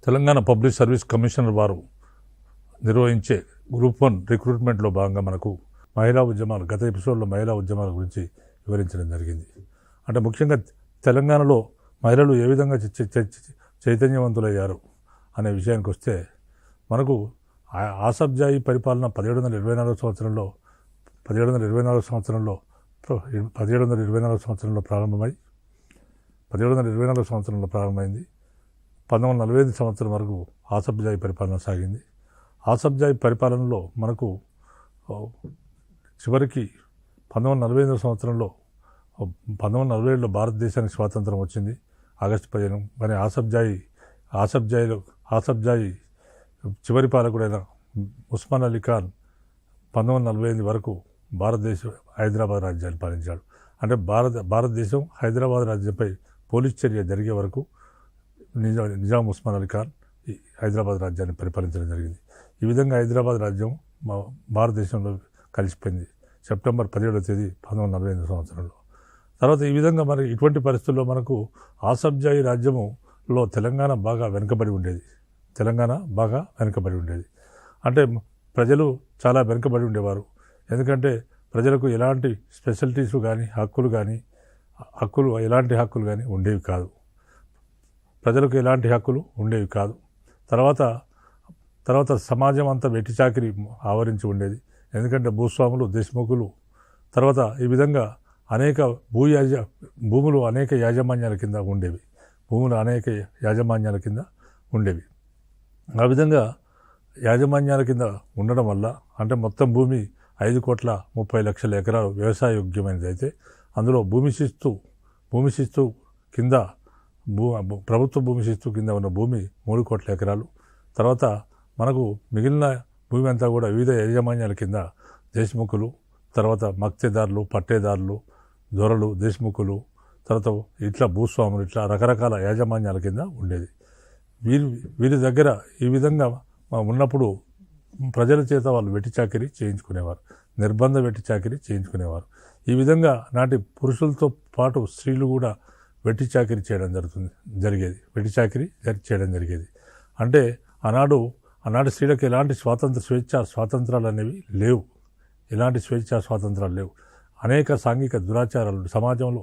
Telangana public service commissioner వారు నిర్వహించే group 1 రిక్రూట్మెంట్లో భాగంగా మనకు మహిళా ఉద్యమాలు గత ఎపిసోడ్లో మహిళా ఉద్యమాల గురించి వివరించడం జరిగింది. అంటే ముఖ్యంగా తెలంగాణలో మహిళలు ఏ విధంగా చైతన్యవంతులయ్యారు అనే విషయానికి వస్తే మనకు ఆసబ్జాయి పరిపాలన 1724 సంవత్సరంలో ప్రారంభమైంది. 1945 సంవత్సరం వరకు ఆసబ్జాయి పరిపాలన సాగింది. ఆసబ్జాయి పరిపాలనలో మనకు చివరికి 1945 సంవత్సరంలో 1947లో భారతదేశానికి స్వాతంత్రం వచ్చింది ఆగస్టు 15. కానీ ఆసబ్జాయి చివరి పాలకుడైన ఉస్మాన్ అలీ ఖాన్ 1945 వరకు హైదరాబాద్ రాజ్యాన్ని పాలించాడు. అంటే భారతదేశం హైదరాబాద్ రాజ్యంపై పోలీస్ చర్య జరిగే వరకు నిజాం ఉస్మాన్ అలీ ఖాన్ హైదరాబాద్ రాజ్యాన్ని పరిపాలించడం జరిగింది. ఈ విధంగా హైదరాబాద్ రాజ్యం భారతదేశంలో కలిసిపోయింది సెప్టెంబర్ 17వ తేదీ 1945 సంవత్సరంలో. తర్వాత ఈ విధంగా మరి ఇటువంటి పరిస్థితుల్లో మనకు ఆసబ్జాయి రాజ్యములో తెలంగాణ బాగా వెనుకబడి ఉండేది. అంటే ప్రజలు చాలా వెనుకబడి ఉండేవారు. ఎందుకంటే ప్రజలకు ఎలాంటి స్పెషాలిటీస్ కానీ ఎలాంటి హక్కులు కానీ ఉండేవి కాదు. తర్వాత సమాజం అంతా వెట్టి చాకిరి ఆవరించి ఉండేది. ఎందుకంటే భూస్వాములు, దేశముఖులు, తర్వాత ఈ విధంగా అనేక భూములు అనేక యాజమాన్యాల కింద ఉండేవి. ఆ విధంగా యాజమాన్యాల కింద ఉండడం వల్ల అంటే మొత్తం భూమి 5,30,00,000 ఎకరాలు వ్యవసాయ యోగ్యమైనది అయితే అందులో భూమి శిస్తు కింద ప్రభుత్వ భూమి శిస్తు కింద ఉన్న భూమి 3 కోట్ల ఎకరాలు. తర్వాత మనకు మిగిలిన భూమి అంతా కూడా వివిధ యాజమాన్యాల కింద దేశముఖులు, తర్వాత మక్తేదారులు, పట్టేదారులు, దొరలు, దేశముఖులు, తర్వాత ఇట్లా భూస్వాములు, ఇట్లా రకరకాల యాజమాన్యాల కింద ఉండేది. వీరి దగ్గర ఈ విధంగా ఉన్నప్పుడు ప్రజల చేత వాళ్ళు వెట్టి చాకిరీ చేయించుకునేవారు, నిర్బంధ వెట్టి చాకిరీ చేయించుకునేవారు. ఈ విధంగా నాటి పురుషులతో పాటు స్త్రీలు కూడా వెట్టి చాకిరీ చేయడం జరిగేది. అంటే ఆనాడు స్త్రీలకు ఎలాంటి స్వాతంత్రాలు అనేవి లేవు. అనేక సాంఘిక దురాచారాలు సమాజంలో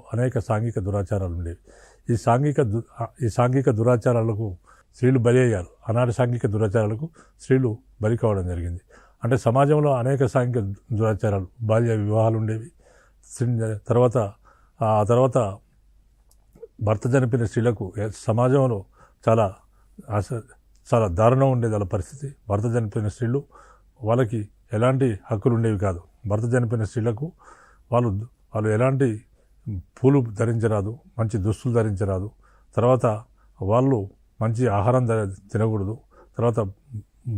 ఉండేవి. ఈ సాంఘిక దురాచారాలకు స్త్రీలు బలి అయ్యారు. ఆనాటి సాంఘిక దురాచారాలకు స్త్రీలు బలి కావడం జరిగింది. అంటే సమాజంలో అనేక సాంఘిక దురాచారాలు, బాల్య వివాహాలు ఉండేవి. తర్వాత భర్త చనిపోయిన స్త్రీలకు సమాజంలో చాలా దారుణం ఉండేది వాళ్ళ పరిస్థితి. భర్త చనిపోయిన స్త్రీలు వాళ్ళకి ఎలాంటి హక్కులు ఉండేవి కాదు. భర్త చనిపోయిన స్త్రీలకు వాళ్ళు ఎలాంటి పూలు ధరించరాదు, మంచి దుస్తులు ధరించరాదు, తర్వాత వాళ్ళు మంచి ఆహారం తినకూడదు, తర్వాత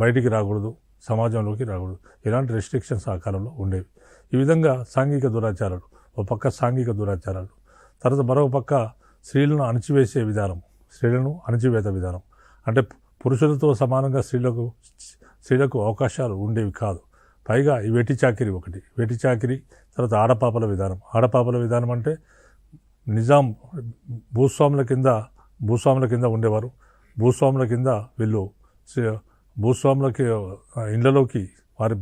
బయటికి రాకూడదు, సమాజంలోకి రాకూడదు. ఇలాంటి రెస్ట్రిక్షన్స్ ఆ కాలంలో ఉండేవి. ఈ విధంగా సాంఘిక దురాచారాలు, ఒక పక్క సాంఘిక దురాచారాలు, తర్వాత మరొక పక్క స్త్రీలను అణచివేత విధానం. అంటే పురుషులతో సమానంగా స్త్రీలకు అవకాశాలు ఉండేవి కాదు. పైగా ఈ వెట్టి చాకిరీ, తర్వాత ఆడపాపల విధానం అంటే నిజాం భూస్వాముల కింద ఉండేవారు. భూస్వాముల కింద వీళ్ళు భూస్వాములకి ఇళ్లలోకి వారి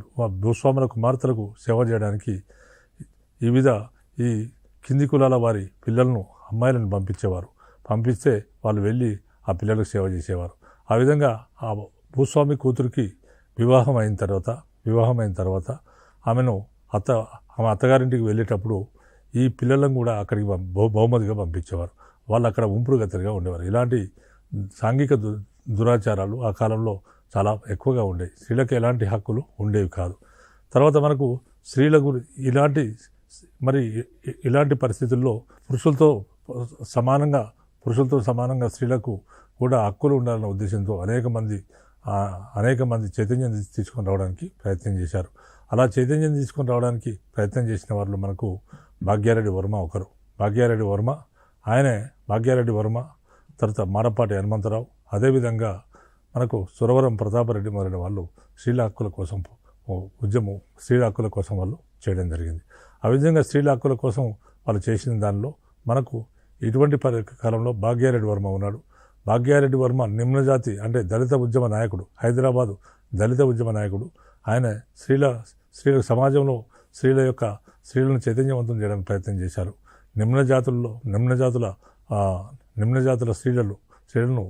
భూస్వాముల కుమార్తెలకు సేవ చేయడానికి ఈ కింది కులాల వారి పిల్లలను, అమ్మాయిలను పంపిస్తే వాళ్ళు వెళ్ళి ఆ పిల్లలకు సేవ చేసేవారు. ఆ విధంగా ఆ భూస్వామి కూతురికి వివాహం అయిన తర్వాత ఆమె అత్తగారింటికి వెళ్ళేటప్పుడు ఈ పిల్లలను కూడా అక్కడికి బహుమతిగా పంపించేవారు. వాళ్ళు అక్కడ ఉంపుడుగత్తెలుగా ఉండేవారు. ఇలాంటి సాంఘిక దురాచారాలు ఆ కాలంలో చాలా ఎక్కువగా ఉండేవి. స్త్రీలకు ఎలాంటి హక్కులు ఉండేవి కాదు. తర్వాత మనకు స్త్రీలకు ఇలాంటి పరిస్థితుల్లో పురుషులతో సమానంగా స్త్రీలకు కూడా హక్కులు ఉండాలన్న ఉద్దేశంతో అనేక మంది చైతన్యం తీసుకొని రావడానికి ప్రయత్నం చేశారు. అలా చైతన్యం తీసుకొని రావడానికి ప్రయత్నం చేసిన వాళ్ళు మనకు భాగ్యారెడ్డి వర్మ ఒకరు. భాగ్యారెడ్డి వర్మ తర్వాత మారపాటి హనుమంతరావు, అదేవిధంగా మనకు సురవరం ప్రతాపరెడ్డి మొదలైన వాళ్ళు స్త్రీల హక్కుల కోసం వాళ్ళు చేయడం జరిగింది. ఆ విధంగా స్త్రీల హక్కుల కోసం వాళ్ళు చేసిన దానిలో మనకు ఇటువంటి కాలంలో భాగ్యారెడ్డి వర్మ ఉన్నాడు. భాగ్యారెడ్డి వర్మ నిమ్నజాతి అంటే దళిత ఉద్యమ నాయకుడు, హైదరాబాదు దళిత ఉద్యమ నాయకుడు. ఆయన స్త్రీల సమాజంలో స్త్రీలను చైతన్యవంతం చేయడానికి ప్రయత్నం చేశారు. నిమ్నజాతుల స్త్రీలను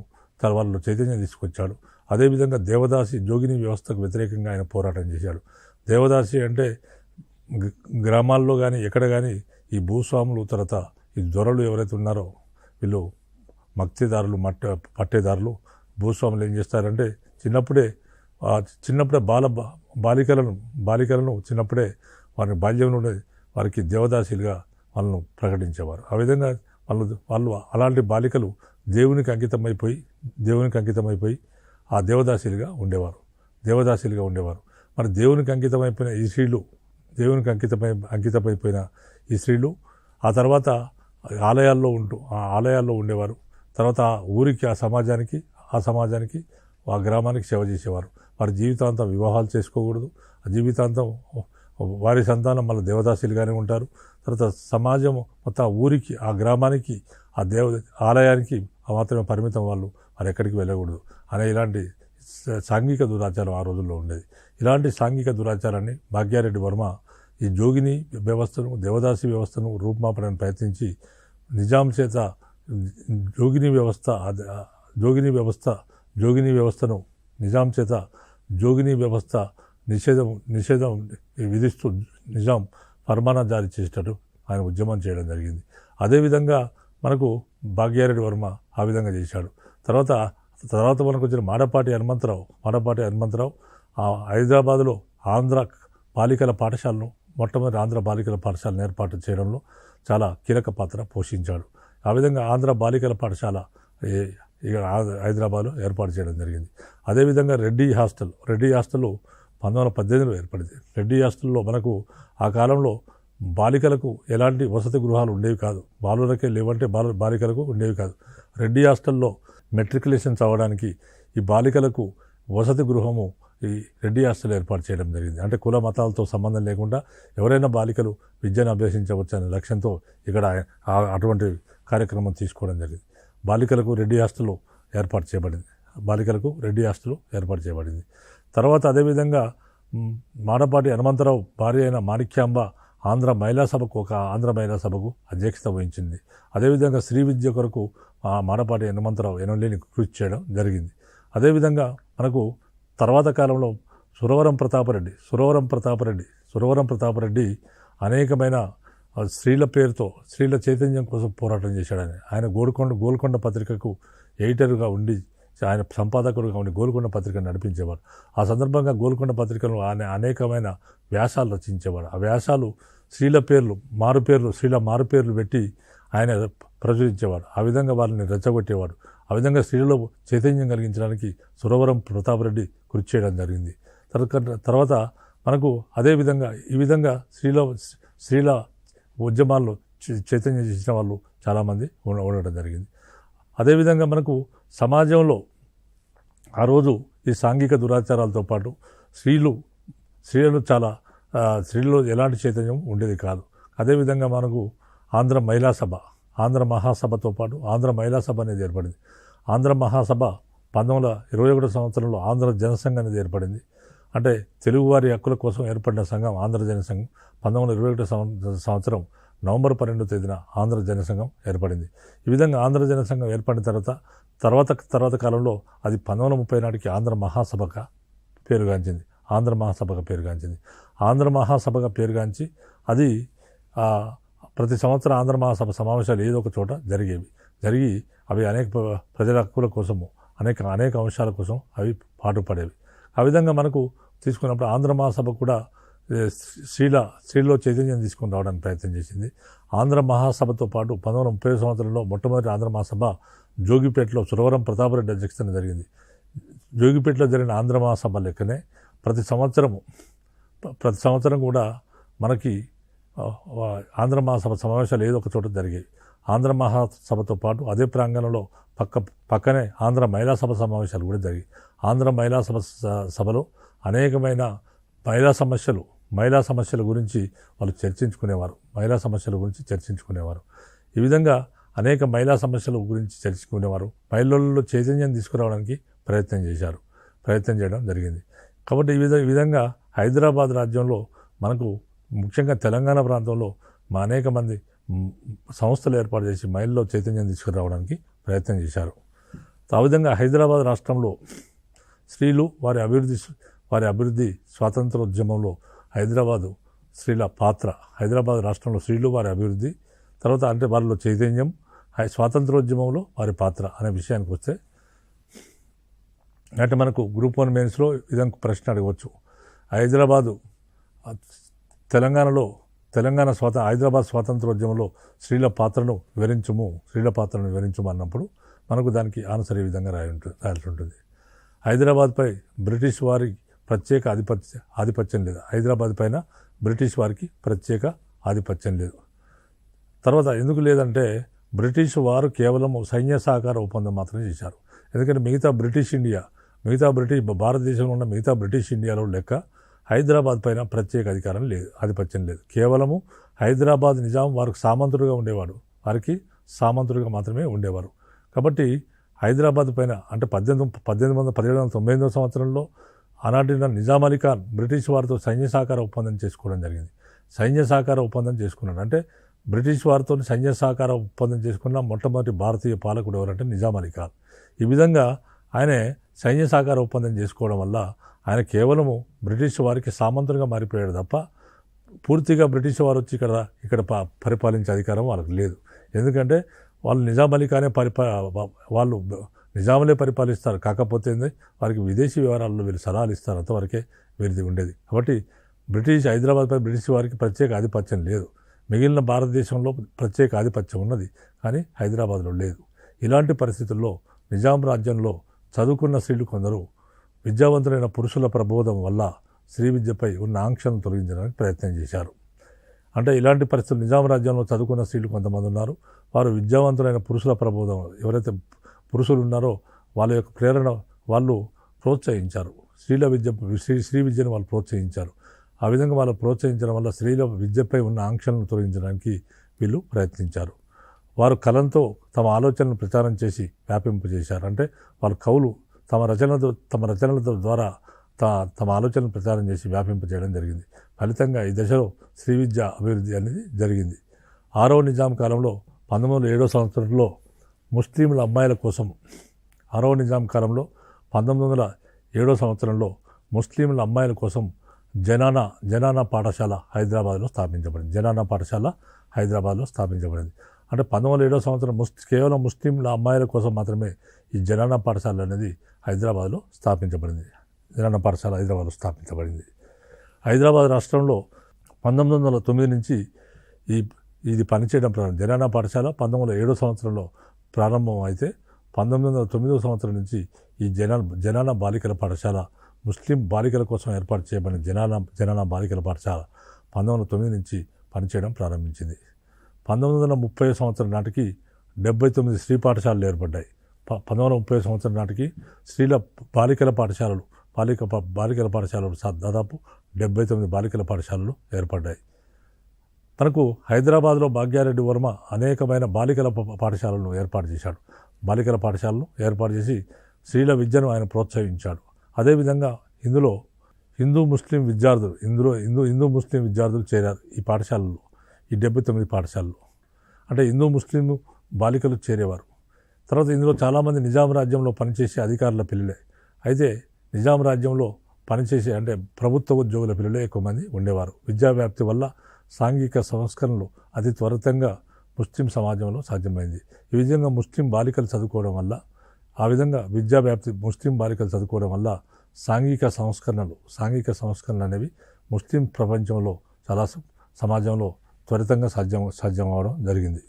వాళ్ళు చైతన్యం తీసుకొచ్చాడు. అదేవిధంగా దేవదాసి జోగిని వ్యవస్థకు వ్యతిరేకంగా ఆయన పోరాటం చేశాడు. దేవదాసి అంటే గ్రామాల్లో కానీ ఎక్కడ కానీ ఈ భూస్వాములు తర్వాత ఈ దొరలు ఎవరైతే ఉన్నారో వీళ్ళు మక్తిదారులు పట్టేదారులు భూస్వాములు ఏం చేస్తారంటే చిన్నప్పుడే బాలికలను చిన్నప్పుడే వారిని బాల్యంలోనే వారికి దేవదాసిలుగా వాళ్ళను ప్రకటించేవారు. ఆ విధంగా వాళ్ళు అలాంటి బాలికలు దేవునికి అంకితమైపోయి ఆ దేవదాసిలుగా ఉండేవారు. మరి దేవునికి అంకితమైపోయిన ఈ స్త్రీలు అంకితమైపోయిన ఈ స్త్రీలు ఆ తర్వాత ఆలయాల్లో ఉండేవారు. తర్వాత ఊరికి ఆ సమాజానికి ఆ గ్రామానికి సేవ చేసేవారు. వారి జీవితాంతం వివాహాలు చేసుకోకూడదు. ఆ జీవితాంతం వారి సంతానం మళ్ళీ దేవదాసులుగానే ఉంటారు. తర్వాత సమాజం మొత్తం ఊరికి ఆ గ్రామానికి ఆ ఆలయానికి మాత్రమే పరిమితం, వారు ఎక్కడికి వెళ్ళకూడదు అనే ఇలాంటి సాంఘిక దురాచారం ఆ రోజుల్లో ఉండేది. ఇలాంటి సాంఘిక దురాచారాన్ని భాగ్యారెడ్డి వర్మ ఈ జోగిని వ్యవస్థను దేవదాసి వ్యవస్థను రూపుమాపడానికి ప్రయత్నించి నిజాం చేత జోగిని వ్యవస్థను నిజాం చేత జోగిని వ్యవస్థ నిషేధం విధిస్తూ నిజాం ఫర్మానా జారీ చేసేటట్టు ఆయన ఉద్యమం చేయడం జరిగింది. అదేవిధంగా మనకు భాగ్యారెడ్డి వర్మ ఆ విధంగా చేశాడు. తర్వాత మనకు వచ్చిన మాడపాటి హనుమంతరావు హైదరాబాదులో మొట్టమొదటి ఆంధ్ర బాలికల పాఠశాలను ఏర్పాటు చేయడంలో చాలా కీలక పాత్ర పోషించాడు. ఆ విధంగా ఆంధ్ర బాలికల పాఠశాల హైదరాబాద్లో ఏర్పాటు చేయడం జరిగింది. అదేవిధంగా రెడ్డి హాస్టల్ 1918లో ఏర్పడింది. రెడ్డి హాస్టల్లో మనకు ఆ కాలంలో బాలికలకు ఎలాంటి వసతి గృహాలు ఉండేవి కాదు. బాలులకే లేవంటే బాలికలకు ఉండేవి కాదు. రెడ్డి హాస్టల్లో మెట్రికులేషన్స్ అవ్వడానికి ఈ బాలికలకు వసతి గృహము ఈ రెడ్డి హాస్టల్ ఏర్పాటు చేయడం జరిగింది. అంటే కుల మతాలతో సంబంధం లేకుండా ఎవరైనా బాలికలు విద్యను అభ్యసించవచ్చు అనే లక్ష్యంతో ఇక్కడ అటువంటి కార్యక్రమం తీసుకోవడం జరిగింది. బాలికలకు రెడ్డి హాస్టల్ ఏర్పాటు చేయబడింది. తర్వాత అదేవిధంగా మాడపాటి హనుమంతరావు భార్య అయిన మాణిక్యాంబ ఆంధ్ర మహిళా సభకు అధ్యక్షత వహించింది. అదేవిధంగా శ్రీ విద్య కొరకు మాడపాటి హనుమంతరావు ఎనలేని కృషి చేయడం జరిగింది. అదేవిధంగా మనకు తర్వాత కాలంలో సురవరం ప్రతాపరెడ్డి అనేకమైన స్త్రీల చైతన్యం కోసం పోరాటం చేశాడని ఆయన గోల్కొండ పత్రికకు ఎడిటర్గా ఉండి ఆయన సంపాదకుడుగా ఉండి గోల్కొండ పత్రికను నడిపించేవారు. ఆ సందర్భంగా గోల్కొండ పత్రికను ఆయన అనేకమైన వ్యాసాలు రచించేవాడు. ఆ వ్యాసాలు స్త్రీల మారుపేర్లు పెట్టి ఆయన ప్రచురించేవాడు. ఆ విధంగా వారిని రెచ్చగొట్టేవాడు. ఆ విధంగా స్త్రీలలో చైతన్యం కలిగించడానికి సురవరం ప్రతాపరెడ్డి కృషి చేయడం జరిగింది. తర్వాత మనకు అదేవిధంగా ఈ విధంగా స్త్రీల ఉద్యమాల్లో చైతన్యం చేసిన వాళ్ళు చాలామంది ఉండడం జరిగింది. అదేవిధంగా మనకు సమాజంలో ఆ రోజు ఈ సాంఘిక దురాచారాలతో పాటు స్త్రీలలో ఎలాంటి చైతన్యం ఉండేది కాదు. అదేవిధంగా మనకు ఆంధ్ర మహాసభతో పాటు ఆంధ్ర మహిళా సభ అనేది ఏర్పడింది. ఆంధ్ర మహాసభ 1921 సంవత్సరంలో ఆంధ్ర జనసంఘం అనేది ఏర్పడింది. అంటే తెలుగువారి హక్కుల కోసం ఏర్పడిన సంఘం ఆంధ్ర జనసంఘం. 1921 సంవత్సరం నవంబర్ 12వ తేదీన ఆంధ్ర జనసంఘం ఏర్పడింది. ఈ విధంగా ఆంధ్ర జనసంఘం ఏర్పడిన తర్వాత కాలంలో అది 1930 నాటికి ఆంధ్ర మహాసభగా పేరుగాంచింది. ఆంధ్ర మహాసభగా పేరుగాంచి అది ప్రతి సంవత్సరం ఆంధ్ర మహాసభ సమావేశాలు ఏదో ఒక చోట జరిగి అవి అనేక ప్రజల హక్కుల కోసము అనేక అంశాల కోసం అవి పాటుపడేవి. ఆ విధంగా మనకు తీసుకున్నప్పుడు ఆంధ్ర మహాసభ కూడా స్త్రీలో చైతన్యం తీసుకొని రావడానికి ప్రయత్నం చేసింది. ఆంధ్ర మహాసభతో పాటు 1930 సంవత్సరంలో మొట్టమొదటి ఆంధ్ర మహాసభ జోగిపేటలో సురవరం ప్రతాపరెడ్డి అధ్యక్షతన జరిగింది. జోగిపేటలో జరిగిన ఆంధ్ర మహాసభ లెక్కనే ప్రతి సంవత్సరం కూడా మనకి ఆంధ్ర మహాసభ సమావేశాలు ఏదో ఒక చోట జరిగాయి. ఆంధ్ర మహాసభతో పాటు అదే ప్రాంగణంలో పక్కనే ఆంధ్ర మహిళా సభ సమావేశాలు కూడా జరిగాయి. ఆంధ్ర మహిళా సభలో అనేకమైన మహిళా సమస్యల గురించి వాళ్ళు చర్చించుకునేవారు. ఈ విధంగా అనేక మహిళా సమస్యల గురించి చర్చించుకునేవారు. మహిళల్లో చైతన్యం తీసుకురావడానికి ప్రయత్నం చేయడం జరిగింది. కాబట్టి ఈ విధంగా హైదరాబాద్ రాజ్యంలో మనకు ముఖ్యంగా తెలంగాణ ప్రాంతంలో అనేక మంది సంస్థలు ఏర్పాటు చేసి మహిళల్లో చైతన్యం తీసుకురావడానికి ప్రయత్నం చేశారు. ఆ విధంగా హైదరాబాద్ రాష్ట్రంలో స్త్రీలు వారి అభివృద్ధి స్వాతంత్రోద్యమంలో స్త్రీల పాత్ర, హైదరాబాద్ రాష్ట్రంలో స్త్రీలు వారి అభివృద్ధి, తర్వాత అంటే వారిలో చైతన్యం, స్వాతంత్రోద్యమంలో వారి పాత్ర అనే విషయానికి వస్తే, అంటే మనకు గ్రూప్ 1 మెయిన్స్లో ఇదొక ప్రశ్న అడగవచ్చు. హైదరాబాద్ స్వాతంత్రోద్యమంలో స్త్రీల పాత్రను వివరించుము అన్నప్పుడు మనకు దానికి ఆన్సర్ ఈ విధంగా రాయాల్సి ఉంటుంది. హైదరాబాద్పై బ్రిటిష్ వారి ప్రత్యేక ఆధిపత్యం లేదు. హైదరాబాద్ పైన బ్రిటిష్ వారికి ప్రత్యేక ఆధిపత్యం లేదు. తర్వాత ఎందుకు లేదంటే బ్రిటిష్ వారు కేవలం సైన్య సహకార ఒప్పందం మాత్రమే చేశారు. ఎందుకంటే భారతదేశంలో ఉన్న మిగతా బ్రిటిష్ ఇండియాలో లెక్క హైదరాబాద్ పైన ప్రత్యేక ఆధిపత్యం లేదు. కేవలము హైదరాబాద్ నిజాం వారికి సామంతుడిగా మాత్రమే ఉండేవారు. కాబట్టి హైదరాబాద్ పైన అంటే 1799 సంవత్సరంలో ఆనాటి నిజాం అలీ ఖాన్ బ్రిటిష్ వారితో సైన్య సహకార ఒప్పందం చేసుకోవడం జరిగింది. సైన్య సహకార ఒప్పందం చేసుకున్నాడు అంటే బ్రిటిష్ వారితో సైన్య సహకార ఒప్పందం చేసుకున్న మొట్టమొదటి భారతీయ పాలకుడు ఎవరంటే నిజాం అలీ ఖాన్. ఈ విధంగా ఆయన సైన్య సహకార ఒప్పందం చేసుకోవడం వల్ల ఆయన కేవలము బ్రిటిష్ వారికి సామంతుడిగా మారిపోయాడు తప్ప పూర్తిగా బ్రిటిష్ వారు వచ్చి ఇక్కడ పరిపాలించే అధికారం వాళ్ళకి లేదు. ఎందుకంటే వాళ్ళు నిజాం అలీ ఖానే వాళ్ళు నిజాములే పరిపాలిస్తారు. కాకపోతే వారికి విదేశీ వ్యవహారాల్లో వీళ్ళు సలహాలు ఇస్తారు, అంతవరకే వీరిది ఉండేది. కాబట్టి హైదరాబాద్పై బ్రిటిష్ వారికి ప్రత్యేక ఆధిపత్యం లేదు. మిగిలిన భారతదేశంలో ప్రత్యేక ఆధిపత్యం ఉన్నది, కానీ హైదరాబాద్లో లేదు. ఇలాంటి పరిస్థితుల్లో నిజాం రాజ్యంలో చదువుకున్న స్త్రీలు కొందరు విద్యావంతులైన పురుషుల ప్రబోధం వల్ల స్త్రీ విద్యపై ఉన్న ఆంక్షలను తొలగించడానికి ప్రయత్నం చేశారు. అంటే ఇలాంటి పరిస్థితులు నిజాం రాజ్యంలో చదువుకున్న స్త్రీలు కొంతమంది ఉన్నారు. వారు విద్యావంతులైన పురుషుల ప్రబోధం, ఎవరైతే పురుషులు ఉన్నారో వాళ్ళ యొక్క ప్రేరణ వాళ్ళు ప్రోత్సహించారు. స్త్రీ విద్యను వాళ్ళు ప్రోత్సహించారు. ఆ విధంగా వాళ్ళు ప్రోత్సహించడం వల్ల స్త్రీల విద్యపై ఉన్న ఆంక్షలను తొలగించడానికి వీళ్ళు ప్రయత్నించారు. వారు కలంతో తమ ఆలోచనలు ప్రచారం చేసి వ్యాపింపజేశారు. అంటే వాళ్ళ కవులు తమ రచనల ద్వారా తమ ఆలోచనలు ప్రచారం చేసి వ్యాపింపజేయడం జరిగింది. ఫలితంగా ఈ దశలో స్త్రీ విద్య అభివృద్ధి అనేది జరిగింది. 6వ నిజాం కాలంలో 1907 సంవత్సరంలో ముస్లింల అమ్మాయిల కోసం 6వ నిజాం కాలంలో 1907 సంవత్సరంలో ముస్లింల అమ్మాయిల కోసం జనానా పాఠశాల హైదరాబాద్లో స్థాపించబడింది. అంటే 1907 సంవత్సరం కేవలం ముస్లింల అమ్మాయిల కోసం మాత్రమే ఈ జనానా పాఠశాల అనేది హైదరాబాద్లో స్థాపించబడింది. హైదరాబాద్ రాష్ట్రంలో 1909 నుంచి ఇది పనిచేయడం ప్రారంభం. జనానా పాఠశాల 1907 సంవత్సరంలో ప్రారంభం అయితే 1909 సంవత్సరం నుంచి ఈ జనానా బాలికల పాఠశాల, ముస్లిం బాలికల కోసం ఏర్పాటు చేయబడిన జనానా బాలికల పాఠశాల 1909 నుంచి పనిచేయడం ప్రారంభించింది. 1930 సంవత్సరం నాటికి 79 స్త్రీ పాఠశాలలు ఏర్పడ్డాయి. 1930 సంవత్సరం నాటికి బాలికల పాఠశాలలు దాదాపు 79 బాలికల పాఠశాలలు ఏర్పడ్డాయి. మనకు హైదరాబాద్లో భాగ్యారెడ్డి వర్మ అనేకమైన బాలికల పాఠశాలను ఏర్పాటు చేశాడు. బాలికల పాఠశాలను ఏర్పాటు చేసి స్త్రీల విద్యను ఆయన ప్రోత్సహించాడు. అదేవిధంగా ఇందులో హిందూ ముస్లిం విద్యార్థులు చేరారు ఈ పాఠశాలలో, ఈ 79 పాఠశాలలో. అంటే హిందూ ముస్లిం బాలికలు చేరేవారు. తర్వాత ఇందులో చాలామంది నిజాం రాజ్యంలో పనిచేసే అధికారుల పిల్లలే. అయితే నిజాం రాజ్యంలో పనిచేసే అంటే ప్రభుత్వ ఉద్యోగుల పిల్లలే ఎక్కువ మంది ఉండేవారు. విద్యా వ్యాప్తి వల్ల సాంఘిక సంస్కరణలు అతి త్వరితంగా ముస్లిం సమాజంలో సాధ్యమైంది. ఈ విధంగా ముస్లిం బాలికలు చదువుకోవడం వల్ల విద్యా వ్యాప్తి ముస్లిం బాలికలు చదువుకోవడం వల్ల సాంఘిక సంస్కరణలు అనేవి ముస్లిం ప్రపంచంలో సమాజంలో త్వరితంగా సాధ్యం అవడం జరిగింది.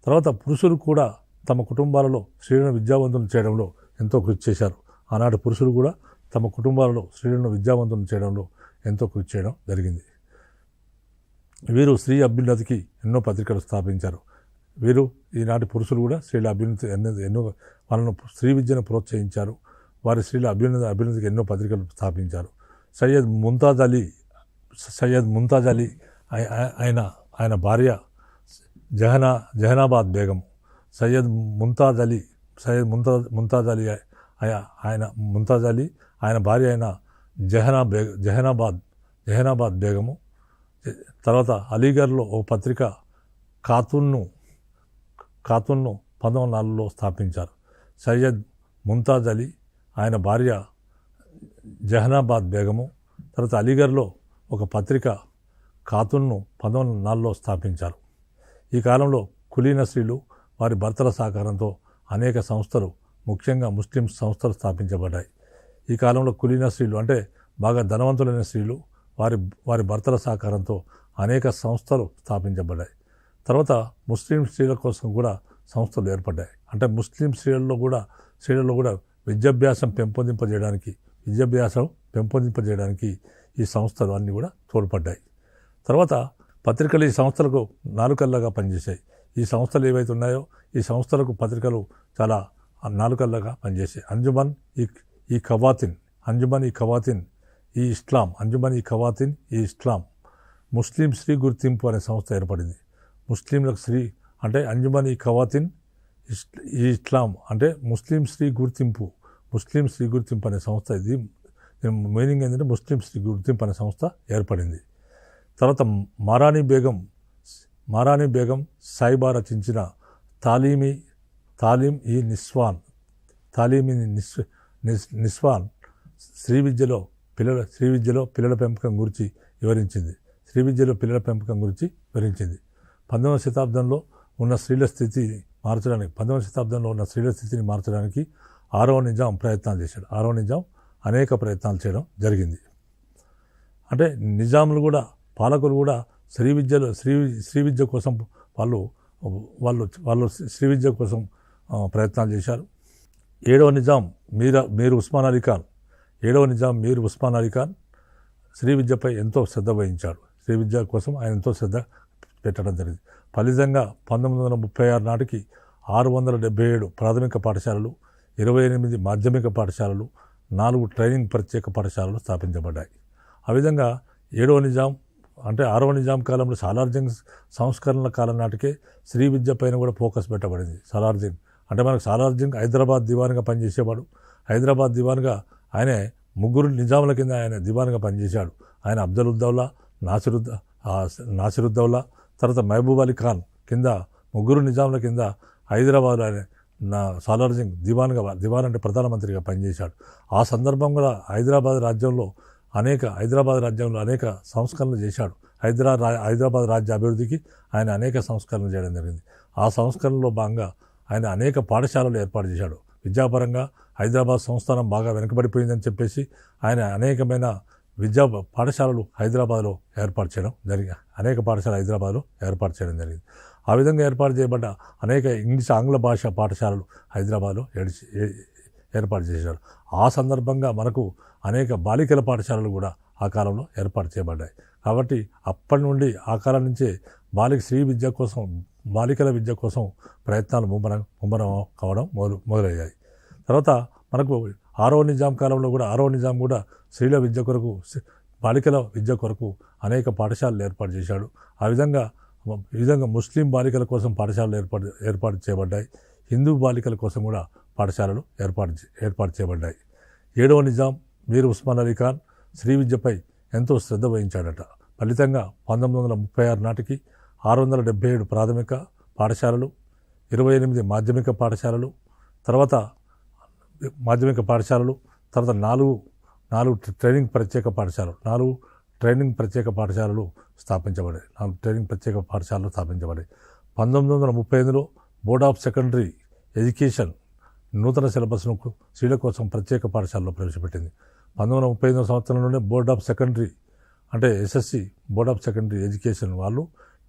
తర్వాత పురుషులు కూడా తమ కుటుంబాలలో స్త్రీలను విద్యావంతులను చేయడంలో ఎంతో కృషి చేశారు. ఆనాటి పురుషులు కూడా తమ కుటుంబాలలో స్త్రీలను విద్యావంతులను చేయడంలో ఎంతో కృషి చేయడం జరిగింది. వీరు స్త్రీ అభ్యున్నతికి ఎన్నో పత్రికలు స్థాపించారు. ఈనాటి పురుషులు కూడా స్త్రీల అభ్యున్నతి ఎన్నో వాళ్ళను స్త్రీ విద్యను ప్రోత్సహించారు. వారి స్త్రీల అభ్యున్నతికి ఎన్నో పత్రికలు స్థాపించారు. సయ్యద్ ముంతాజ్ అలీ ఆయన భార్య జహనాబాద్ బేగం సయ్యద్ ముంతాజ్ అలీ ఆయన భార్య అయిన జహనాబాద్ బేగము. తర్వాత అలీగఢ్లో ఒక పత్రిక ఖాతూన్ను 1904లో స్థాపించారు. సయ్యద్ ముంతాజ్ అలీ ఆయన భార్య జహనాబాద్ బేగము. తర్వాత అలీగఢ్లో ఒక పత్రిక ఖాతూన్ను 1904లో స్థాపించారు. ఈ కాలంలో కులీన స్త్రీలు వారి భర్తల సహకారంతో అనేక సంస్థలు, ముఖ్యంగా ముస్లిం సంస్థలు స్థాపించబడ్డాయి. ఈ కాలంలో కులీన స్త్రీలు అంటే బాగా ధనవంతులైన స్త్రీలు వారి భర్తల సహకారంతో అనేక సంస్థలు స్థాపించబడ్డాయి. తర్వాత ముస్లిం స్త్రీల కోసం కూడా సంస్థలు ఏర్పడ్డాయి. అంటే ముస్లిం స్త్రీలలో కూడా విద్యాభ్యాసం పెంపొందింపజేయడానికి ఈ సంస్థలు అన్నీ కూడా తోడ్పడ్డాయి. తర్వాత పత్రికలు ఈ సంస్థలకు నాలుకల్లాగా పనిచేశాయి. ఈ సంస్థలు ఏవైతే ఉన్నాయో ఈ సంస్థలకు పత్రికలు చాలా నాలుకల్లాగా పనిచేసాయి. అంజుమన్ ఈ ఖవాతిన్ ఈ ఇస్లాం, ముస్లిం స్త్రీ గుర్తింపు అనే సంస్థ ఏర్పడింది. ముస్లింలకు స్త్రీ అంటే అంజుమన్ ఈ ఖవాతిన్ ఈ ఇస్లాం అంటే ముస్లిం స్త్రీ గుర్తింపు అనే సంస్థ. ఇది మీనింగ్ ఏంటంటే ముస్లిం స్త్రీ గుర్తింపు అనే సంస్థ ఏర్పడింది. తర్వాత మారానీ బేగం సాయిబా రచించిన తాలీం ఈ నిస్వాన్ శ్రీ విద్యలో పిల్లల పెంపకం గురించి వివరించింది. 19వ శతాబ్దంలో ఉన్న స్త్రీల స్థితిని మార్చడానికి ఆరవ నిజాం ప్రయత్నాలు చేశాడు. అనేక ప్రయత్నాలు చేయడం జరిగింది. అంటే నిజాములు కూడా, పాలకులు కూడా శ్రీ విద్య కోసం వాళ్ళు శ్రీ విద్య కోసం ప్రయత్నాలు చేశారు. ఏడవ నిజాం మీర్ ఉస్మాన్ అలీ ఖాన్ శ్రీ విద్యపై ఎంతో శ్రద్ధ వహించాడు. శ్రీ విద్య కోసం ఆయన ఎంతో శ్రద్ధ పెట్టడం జరిగింది. ఫలితంగా 1936 నాటికి 677 ప్రాథమిక పాఠశాలలు, 28 మాధ్యమిక పాఠశాలలు, 4 ట్రైనింగ్ ప్రత్యేక పాఠశాలలు స్థాపించబడ్డాయి. ఆ విధంగా 6వ నిజాం కాలంలో సాలార్జంగ్ సంస్కరణల కాలం నాటికే శ్రీ విద్య పైన కూడా ఫోకస్ పెట్టబడింది. సాలార్జంగ్ హైదరాబాద్ దివాన్గా పనిచేసేవాడు. హైదరాబాద్ దివాన్గా ఆయనే 3 నిజాముల కింద ఆయన దివాన్గా పనిచేశాడు. ఆయన అఫ్జలుద్దౌలా, నాసిరుద్దౌలా, తర్వాత మహబూబ్ అలీ ఖాన్ కింద 3 నిజాముల కింద హైదరాబాద్ ఆయన సాలార్జంగ్ దివాన్ అంటే ప్రధానమంత్రిగా పనిచేశాడు. ఆ సందర్భంగా హైదరాబాద్ రాజ్యంలో అనేక సంస్కరణలు చేశాడు. హైదరాబాద్ రాజ్య అభివృద్ధికి ఆయన అనేక సంస్కరణలు చేయడం జరిగింది. ఆ సంస్కరణలో భాగంగా ఆయన అనేక పాఠశాలలు ఏర్పాటు చేశాడు. విద్యాపరంగా హైదరాబాద్ సంస్థానం బాగా వెనుకబడిపోయిందని చెప్పేసి ఆయన అనేకమైన విద్యా పాఠశాలలు హైదరాబాద్లో ఏర్పాటు చేయడం జరిగింది. ఆ విధంగా ఏర్పాటు చేయబడ్డ అనేక ఆంగ్ల భాష పాఠశాలలు హైదరాబాద్లో ఏర్పాటు చేశారు. ఆ సందర్భంగా మనకు అనేక బాలికల పాఠశాలలు కూడా ఆ కాలంలో ఏర్పాటు చేయబడ్డాయి. కాబట్టి అప్పటి నుండి ఆ కాలం నుంచే బాలికల విద్య కోసం ప్రయత్నాలు ముమ్మరం కావడం మొదలయ్యాయి. తర్వాత మనకు 6వ నిజాం కాలంలో కూడా 6వ నిజాం కూడా స్త్రీల విద్య కొరకు, బాలికల విద్య కొరకు అనేక పాఠశాలలు ఏర్పాటు చేశాడు. ఈ విధంగా ముస్లిం బాలికల కోసం పాఠశాలలు ఏర్పాటు చేయబడ్డాయి. హిందూ బాలికల కోసం కూడా పాఠశాలలు ఏర్పాటు చేయబడ్డాయి. 7వ నిజాం మీర్ ఉస్మాన్ అలీ ఖాన్ స్త్రీ విద్యపై ఎంతో శ్రద్ధ వహించాడట. ఫలితంగా 1936 నాటికి 677 ప్రాథమిక పాఠశాలలు, 28 మాధ్యమిక పాఠశాలలు, తర్వాత 4 ట్రైనింగ్ ప్రత్యేక పాఠశాలలు స్థాపించబడ్డాయి. 1938లో బోర్డ్ ఆఫ్ సెకండరీ ఎడ్యుకేషన్ నూతన సిలబస్ను స్త్రీల కోసం ప్రత్యేక పాఠశాలలో ప్రవేశపెట్టింది. 1935 సంవత్సరంలోనే బోర్డ్ ఆఫ్ సెకండరీ అంటే SSC board of secondary education వాళ్ళు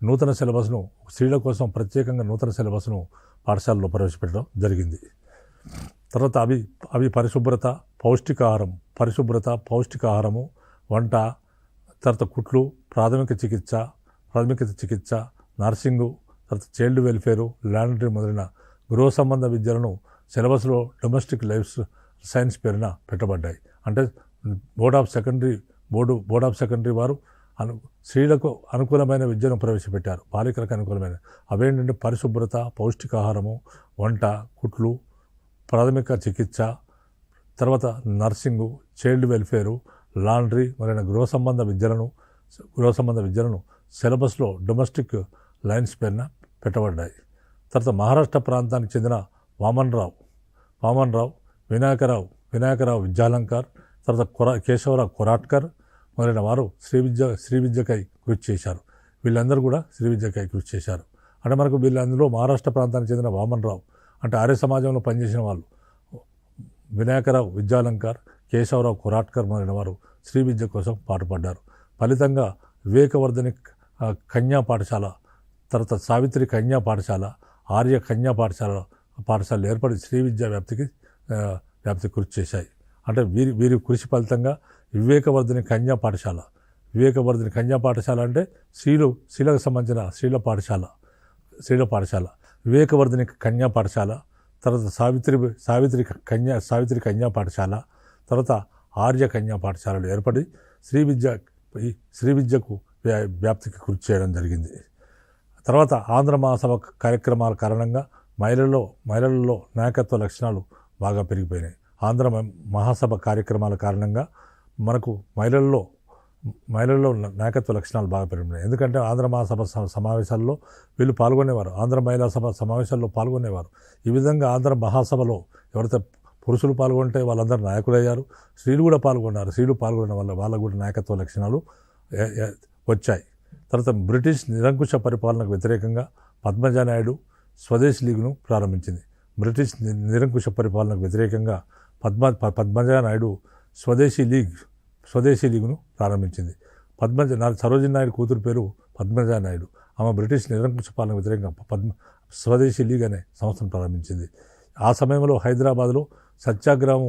నూతన సిలబస్ను స్త్రీల కోసం ప్రత్యేకంగా నూతన సిలబస్ను పాఠశాలలో ప్రవేశపెట్టడం జరిగింది. తర్వాత అవి పరిశుభ్రత, పౌష్టికాహారము, వంట, తర్వాత కుట్లు, ప్రాథమిక చికిత్స, నర్సింగు, తర్వాత చైల్డ్ వెల్ఫేరు, ల్యాండరీ మొదలైన గృహ సంబంధ విద్యలను సిలబస్లో డొమెస్టిక్ లైఫ్ సైన్స్ పేరున పెట్టబడ్డాయి. అంటే బోర్డ్ ఆఫ్ సెకండరీ వారు స్త్రీలకు అనుకూలమైన విద్యను ప్రవేశపెట్టారు. బాలికలకు అనుకూలమైన అవేంటంటే పరిశుభ్రత, పౌష్టికాహారము, వంట, కుట్లు, ప్రాథమిక చికిత్స, తర్వాత నర్సింగు, చైల్డ్ వెల్ఫేరు, లాండ్రీ మొదలైన గృహ సంబంధ విద్యలను సిలబస్లో డొమెస్టిక్ లైన్స్ పేరున పెట్టబడ్డాయి. తర్వాత మహారాష్ట్ర ప్రాంతానికి చెందిన వామన్రావు, వినాయకరావు విద్యాలంకార్, తర్వాత కేశవరావు కొరాట్కర్ మొదలైన వారు శ్రీ విద్యకై కృషి చేశారు. వీళ్ళందరూ కూడా శ్రీ విద్యకై కృషి చేశారు. అంటే మనకు వీళ్ళందరూ మహారాష్ట్ర ప్రాంతానికి చెందిన వామన్రావు అంటే ఆర్య సమాజంలో పనిచేసిన వాళ్ళు, వినాయకరావు విద్యాలంకార్, కేశవరావు కొరాట్కర్ మొదలైన వారు శ్రీ విద్య కోసం పాటుపడ్డారు. ఫలితంగా వివేకవర్ధిని కన్యా పాఠశాల, తర్వాత సావిత్రి కన్యా పాఠశాల, ఆర్య కన్యా పాఠశాలలు ఏర్పడి శ్రీ విద్యా వ్యాప్తి కృషి చేశాయి. అంటే వీరి కృషి ఫలితంగా వివేకవర్ధిని కన్యా పాఠశాల అంటే స్త్రీలకు సంబంధించిన స్త్రీల పాఠశాల వివేకవర్ధిని కన్యా పాఠశాల, తర్వాత సావిత్రి కన్యా పాఠశాల, తర్వాత ఆర్య కన్యా పాఠశాలలు ఏర్పడి శ్రీ విద్యకు వ్యాప్తికి కృషి చేయడం జరిగింది. తర్వాత ఆంధ్ర మహాసభ కార్యక్రమాల కారణంగా మహిళలలో నాయకత్వ లక్షణాలు బాగా పెరిగిపోయినాయి. ఆంధ్ర మహాసభ కార్యక్రమాల కారణంగా మనకు మహిళల్లో నాయకత్వ లక్షణాలు బాగా పెరిగినాయి. ఎందుకంటే ఆంధ్ర మహాసభ సమావేశాల్లో వీళ్ళు పాల్గొనేవారు, ఆంధ్ర మహిళా సభ సమావేశాల్లో పాల్గొనేవారు. ఈ విధంగా ఆంధ్ర మహాసభలో ఎవరైతే పురుషులు పాల్గొంటే వాళ్ళందరూ నాయకులయ్యారు, స్త్రీలు కూడా పాల్గొన్నారు. స్త్రీలు పాల్గొనడం వల్ల వాళ్ళకు కూడా నాయకత్వ లక్షణాలు వచ్చాయి. తర్వాత బ్రిటిష్ నిరంకుశ పరిపాలనకు వ్యతిరేకంగా పద్మజానాయుడు స్వదేశీ లీగ్ను ప్రారంభించింది. బ్రిటిష్ నిరంకుశ పరిపాలనకు వ్యతిరేకంగా పద్మజానాయుడు స్వదేశీ లీగ్ను ప్రారంభించింది. సరోజినీ నాయుడు కూతురు పేరు పద్మజానాయుడు. ఆమె బ్రిటిష్ నిరంకుశ పాలనకు వ్యతిరేకంగా స్వదేశీ లీగ్ అనే సంస్థను ప్రారంభించింది. ఆ సమయంలో హైదరాబాద్లో సత్యాగ్రహం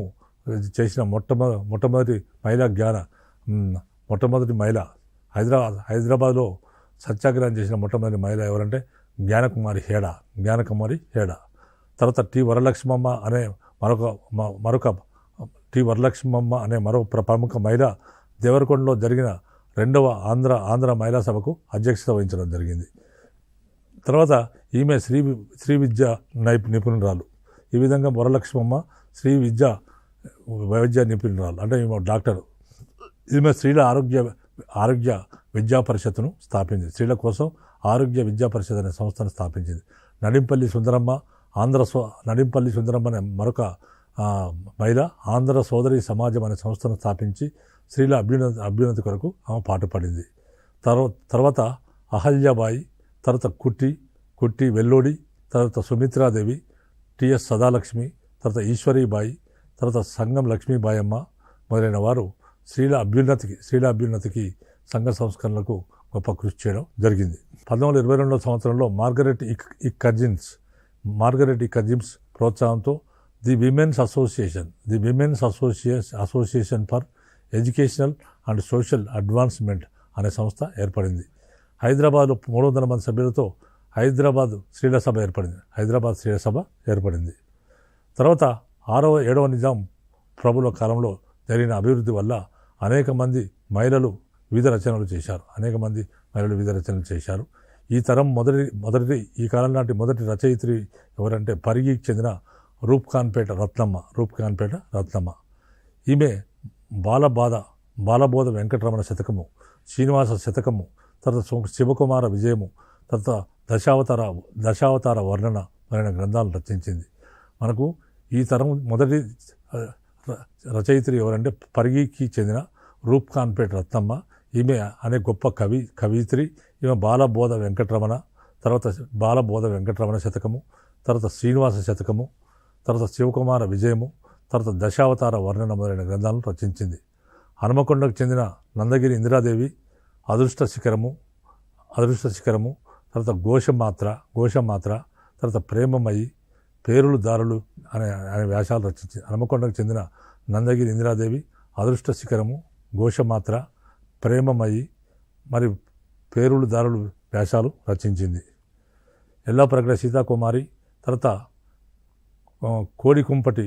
చేసిన మొట్టమొదటి మహిళ హైదరాబాద్లో సత్యాగ్రహం చేసిన మొట్టమొదటి మహిళ ఎవరంటే జ్ఞానకుమారి హేడా. తర్వాత వరలక్ష్మమ్మ అనే మరో ప్రముఖ మహిళ దేవరకొండలో జరిగిన 2వ ఆంధ్ర మహిళా సభకు అధ్యక్షత వహించడం జరిగింది. తర్వాత ఈమె శ్రీ విద్య నిపుణురాలు. ఈ విధంగా వరలక్ష్మమ్మ శ్రీ విద్య నిపుణురాలు అంటే ఈమె డాక్టర్. ఈమె స్త్రీల ఆరోగ్య విద్యా పరిషత్తును స్థాపించింది. స్త్రీల కోసం ఆరోగ్య విద్యా పరిషత్ అనే సంస్థను స్థాపించింది. నడింపల్లి సుందరమ్మ అనే మరొక మహిళ ఆంధ్ర సోదరి సమాజం అనే సంస్థను స్థాపించి స్త్రీల అభ్యున్నతి కొరకు ఆమె పాటుపడింది. తర్వాత అహల్యాబాయి, తర్వాత కుట్టి వెల్లోడి, తర్వాత సుమిత్రాదేవి, టిఎస్ సదాలక్ష్మి, తర్వాత ఈశ్వరీబాయి, తర్వాత సంగం లక్ష్మీబాయమ్మ మొదలైన వారు స్త్రీల అభ్యున్నతికి సంఘ సంస్కరణలకు గొప్ప కృషి చేయడం జరిగింది. 1922 సంవత్సరంలో మార్గరెట్ ఇక్కర్జిమ్స్ ప్రోత్సాహంతో the women's association for educational and social advancement అనే సంస్థ ఏర్పడింది. హైదరాబాద్లో 300 మంది సభ్యులతో హైదరాబాద్ స్త్రీల సభ ఏర్పడింది. తర్వాత 6వ 7వ నిజాం ప్రభుల కాలంలో జరిగిన అభివృద్ధి వల్ల అనేక మంది మహిళలు వివిధ రచనలు చేశారు. ఈ కాలం నాటి మొదటి రచయిత్రి ఎవరంటే పరిగికి చెందిన రూప్ఖాన్పేట రత్నమ్మ. ఈమె బాలబోధ వెంకటరమణ శతకము, శ్రీనివాస శతకము, తర్వాత శివకుమార విజయము, తర్వాత దశావతార వర్ణన మొదలైన గ్రంథాలను రచించింది. మనకు ఈ తరం మొదటి రచయిత్రి ఎవరంటే పరిగికి చెందిన రూప్ఖాన్పేట రత్నమ్మ. ఈమె అనే గొప్ప కవిత్రి. ఈమె బాలబోధ వెంకటరమణ శతకము, తర్వాత శ్రీనివాస శతకము, తర్వాత శివకుమార విజయము, తర్వాత దశావతార వర్ణన మొదలైన గ్రంథాలను రచించింది. హనుమకొండకు చెందిన నందగిరి ఇందిరాదేవి అదృష్ట శిఖరము, తర్వాత ఘోషమాత్ర, తర్వాత ప్రేమమయి, పేరులు దారులు అనే వ్యాసాలు రచించింది. హనుమకొండకు చెందిన నందగిరి ఇందిరాదేవి అదృష్ట శిఖరము, ఘోషమాత్ర, ప్రేమమయి మరియు పేరులు దారులు వ్యాసాలు రచించింది. ఎల్లాప్రగడ సీతాకుమారి, తర్వాత కోడికుంపటి,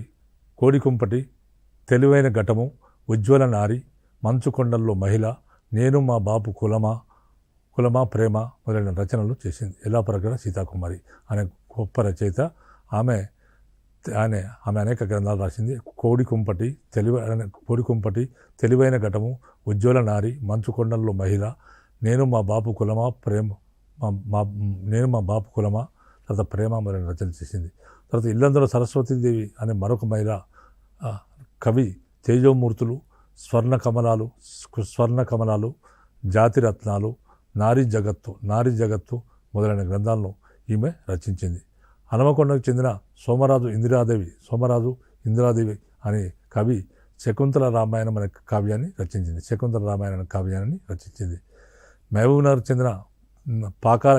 తెలివైన ఘటము, ఉజ్వల నారి, మంచుకొండల్లో మహిళ, నేను మా బాపు కులమా ప్రేమ మొదలైన రచనలు చేసింది. ఎల్లాప్రగడ సీతాకుమారి అనే గొప్ప రచయిత. ఆమె అనేక గ్రంథాలు రాసింది. కోడికుంపటి తెలివైన ఘటము, ఉజ్వల నారి, మంచు కొండల్లో మహిళ, నేను మా బాపు కులమా తర్వాత ప్రేమ మొదలైన రచనలు చేసింది. తర్వాత ఇల్లందులో సరస్వతీదేవి అనే మరొక మహిళ కవి, తేజోమూర్తులు, స్వర్ణ కమలాలు, జాతిరత్నాలు, నారీ జగత్తు మొదలైన గ్రంథాలను ఈమె రచించింది. హనుమకొండకు చెందిన సోమరాజు ఇందిరాదేవి అనే కవి శకుంతల రామాయణం అనే కావ్యాన్ని రచించింది. మహబూబ్నగర్ చెందిన పాకాల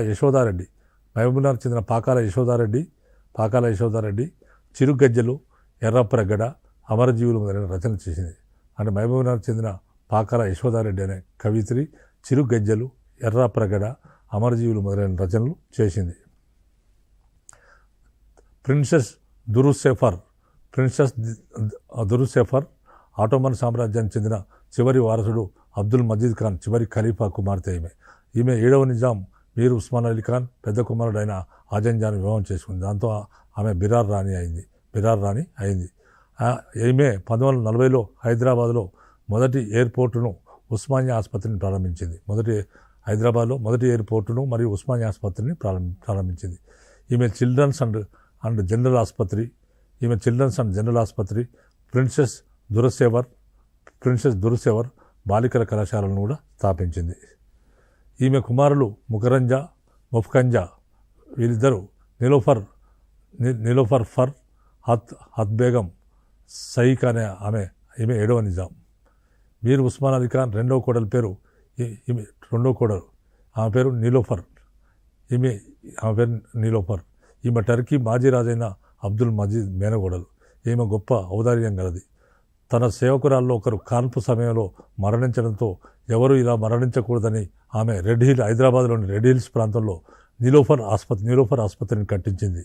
యశోదారెడ్డి చిరుగజ్జలు, ఎర్రప్రగడ, అమరజీవులు మొదలైన రచనలు చేసింది. అంటే మహబూబ్నగర్ చెందిన పాకాల యశోదారెడ్డి అనే కవిత్రి చిరుగజ్జలు, ఎర్రప్రగడ, అమరజీవులు మొదలైన రచనలు చేసింది. ప్రిన్సెస్ దురుసెఫర్ ఆటోమన్ సామ్రాజ్యానికి చెందిన చివరి వారసుడు అబ్దుల్ మజీద్ ఖాన్ చివరి ఖలీఫా కుమార్తె ఈమె 7వ నిజాం మీర్ ఉస్మాన్ అలీ ఖాన్ పెద్ద కుమారుడైన ఆజంజాను వివాహం చేసుకుంది. దాంతో ఆమె బిరార్ రాణి అయింది. ఈమె 1940లో హైదరాబాద్లో మొదటి ఎయిర్పోర్టును ఉస్మానియా ఆసుపత్రిని ప్రారంభించింది. హైదరాబాద్లో మొదటి ఎయిర్పోర్టును మరియు ఉస్మానియా ఆసుపత్రిని ప్రారంభించింది. ఈమె చిల్డ్రన్స్ అండ్ జనరల్ ఆసుపత్రి, ప్రిన్సెస్ దురసేవర్ బాలికల కళాశాలను కూడా స్థాపించింది. ఈమె కుమారులు ముఫ్కంజా వీరిద్దరూ నిలోఫర్ ఫర్ హత్ బేగం సయీక్ అనే ఈమె 7వ నిజాం. మీర్ ఉస్మాన్ అలీ ఖాన్ రెండవ కోడలు ఆమె పేరు నీలోఫర్. ఈమె టర్కీ మాజీ రాజైన అబ్దుల్ మజీద్ మేనగోడలు. ఈమె గొప్ప ఔదార్యం గలది. తన సేవకురాల్లో ఒకరు కాన్పు సమయంలో మరణించడంతో ఎవరు ఇలా మరణించకూడదని ఆమె హైదరాబాద్లోని రెడ్ హిల్స్ ప్రాంతంలో నీలోఫర్ ఆసుపత్రిని కట్టించింది.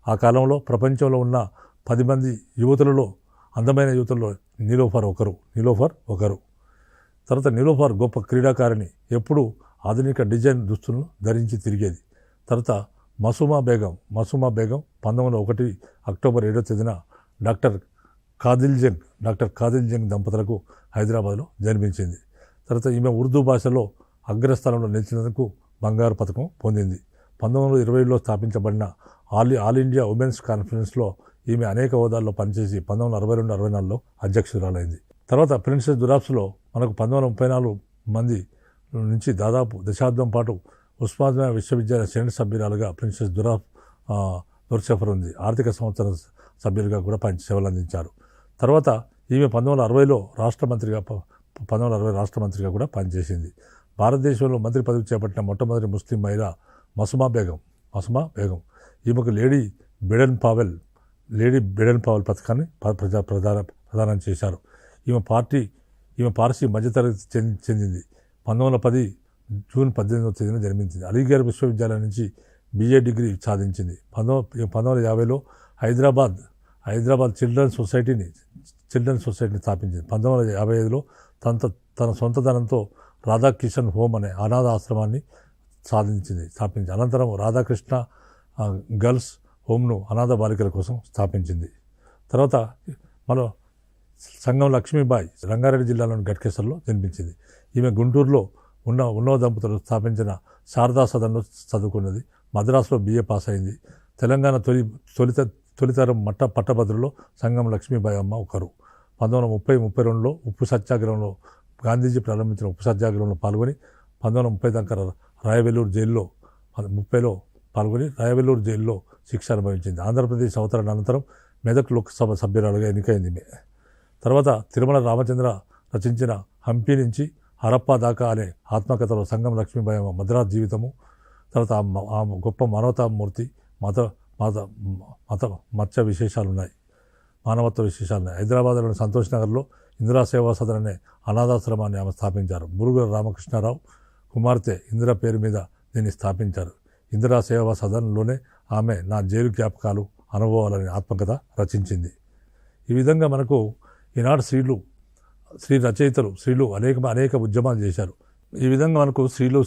ఆ కాలంలో ప్రపంచంలో ఉన్న 10 మంది అందమైన యువతులలో నీలోఫర్ ఒకరు. తర్వాత నీలోఫర్ గొప్ప క్రీడాకారిణి. ఎప్పుడూ ఆధునిక డిజైన్ దుస్తులను ధరించి తిరిగేది. తర్వాత మసూమా బేగం 1901 అక్టోబర్ 7వ తేదీన డాక్టర్ కాదిల్ జంగ్ దంపతులకు హైదరాబాద్లో జన్మించింది. తర్వాత ఈమె ఉర్దూ భాషలో అగ్రస్థానంలో నిలిచినందుకు బంగారు పథకం పొందింది. 1920లో స్థాపించబడిన ఆల్ ఇండియా ఉమెన్స్ కాన్ఫరెన్స్లో ఈమె అనేక హోదాల్లో పనిచేసి 1962-64లో అధ్యక్షురాలైంది. తర్వాత ప్రిన్సెస్ దురాప్స్లో మనకు 1934 మంది నుంచి దాదాపు దశాబ్దం పాటు ఉస్మానియా విశ్వవిద్యాలయ సెనెట్ సభ్యురాలుగా ప్రిన్సెస్ దుర్సెఫర్ ఉంది. ఆర్థిక సంవత్సరం సభ్యులుగా కూడా సేవలు అందించారు. తర్వాత ఈమె 1960లో రాష్ట్రమంత్రిగా కూడా పనిచేసింది. భారతదేశంలో మంత్రి పదవి చేపట్టిన మొట్టమొదటి ముస్లిం మహిళ మసుమా బేగం. ఈమెకు లేడీ బెడెన్ పావెల్ పథకాన్ని ప్రదానం చేశారు. ఈమె పార్సీ మధ్యతరగతి చెందింది. 1910 జూన్ 18వ తేదీన జన్మించింది. అలీగఢ్ విశ్వవిద్యాలయం నుంచి BA డిగ్రీ సాధించింది. 1950లో హైదరాబాద్ చిల్డ్రన్స్ సొసైటీని స్థాపించింది. 1955లో తన సొంత ధనంతో రాధాకిషన్ హోమ్ అనే అనాథ ఆశ్రమాన్ని స్థాపించింది. అనంతరం రాధాకృష్ణ గర్ల్స్ హోమ్ను అనాథ బాలికల కోసం స్థాపించింది. తర్వాత మన సంగం లక్ష్మీబాయి రంగారెడ్డి జిల్లాలోని గట్కేసర్లో జన్మించింది. ఈమె గుంటూరులో ఉన్నవ దంపతులు స్థాపించిన శారదా సదన్లో చదువుకున్నది. మద్రాసులో BA పాస్ అయింది. తెలంగాణ తొలితరం పట్టభద్రులో సంగం లక్ష్మీబాయి అమ్మ ఒకరు. 1930-32లో ఉప్పు సత్యాగ్రహంలో గాంధీజీ ప్రారంభించిన ఉప్పు సత్యాగ్రహంలో పాల్గొని 1930 దాకా రాయవెల్లూరు జైల్లో శిక్ష అనుభవించింది. ఆంధ్రప్రదేశ్ అవతరణ అనంతరం మెదక్ లోక్సభ సభ్యురాలుగా ఎన్నికైంది. తర్వాత తిరుమల రామచంద్ర రచించిన హంపి నుంచి హరప్పా దాకా అనే ఆత్మకథలో సంగం లక్ష్మీబాయి మద్రాసు జీవితము, తర్వాత ఆ గొప్ప మానవతామూర్తి మానవత్వ విశేషాలు ఉన్నాయి. హైదరాబాద్లోని సంతోష్ నగర్లో ఇందిరా సేవా సదన్ అనే అనాథాశ్రమాన్ని ఆమె స్థాపించారు. మురుగుల రామకృష్ణారావు కుమార్తె ఇందిరా పేరు మీద దీన్ని స్థాపించారు. ఇందిరా సేవా సదన్లోనే ఆమె నా జైలు జ్ఞాపకాలు అనుభవాలని ఆత్మకథ రచించింది. ఈ విధంగా మనకు ఈనాడు స్త్రీ రచయితలు అనేక ఉద్యమాలు చేశారు. ఈ విధంగా మనకు స్త్రీలు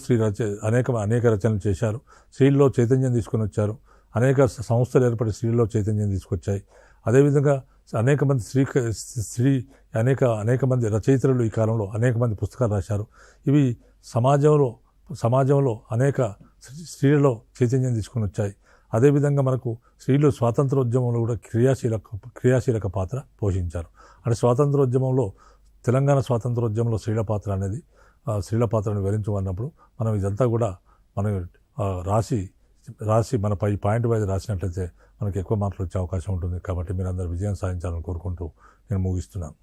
అనేక రచనలు చేశారు. స్త్రీల్లో చైతన్యం తీసుకొని వచ్చారు. అనేక సంస్థలు ఏర్పడి స్త్రీల్లో చైతన్యం తీసుకొచ్చాయి. అదేవిధంగా అనేక మంది అనేక మంది రచయితలు ఈ కాలంలో అనేక మంది పుస్తకాలు రాశారు. ఇవి సమాజంలో అనేక స్త్రీలలో చైతన్యం తీసుకొని వచ్చాయి. అదేవిధంగా మనకు స్త్రీలు స్వాతంత్రోద్యమంలో కూడా క్రియాశీలక పాత్ర పోషించారు. అంటే స్వాతంత్రోద్యమంలో తెలంగాణ స్వాతంత్రోద్యమంలో స్త్రీల పాత్రను వివరించమన్నప్పుడు మనం ఇదంతా కూడా మనం రాసి మన పాయింట్ వైజ్ రాసినట్లయితే మనకి ఎక్కువ మార్కులు వచ్చే అవకాశం ఉంటుంది. కాబట్టి మీరు అందరూ విజయం సాధించాలని కోరుకుంటూ నేను ముగిస్తున్నాను.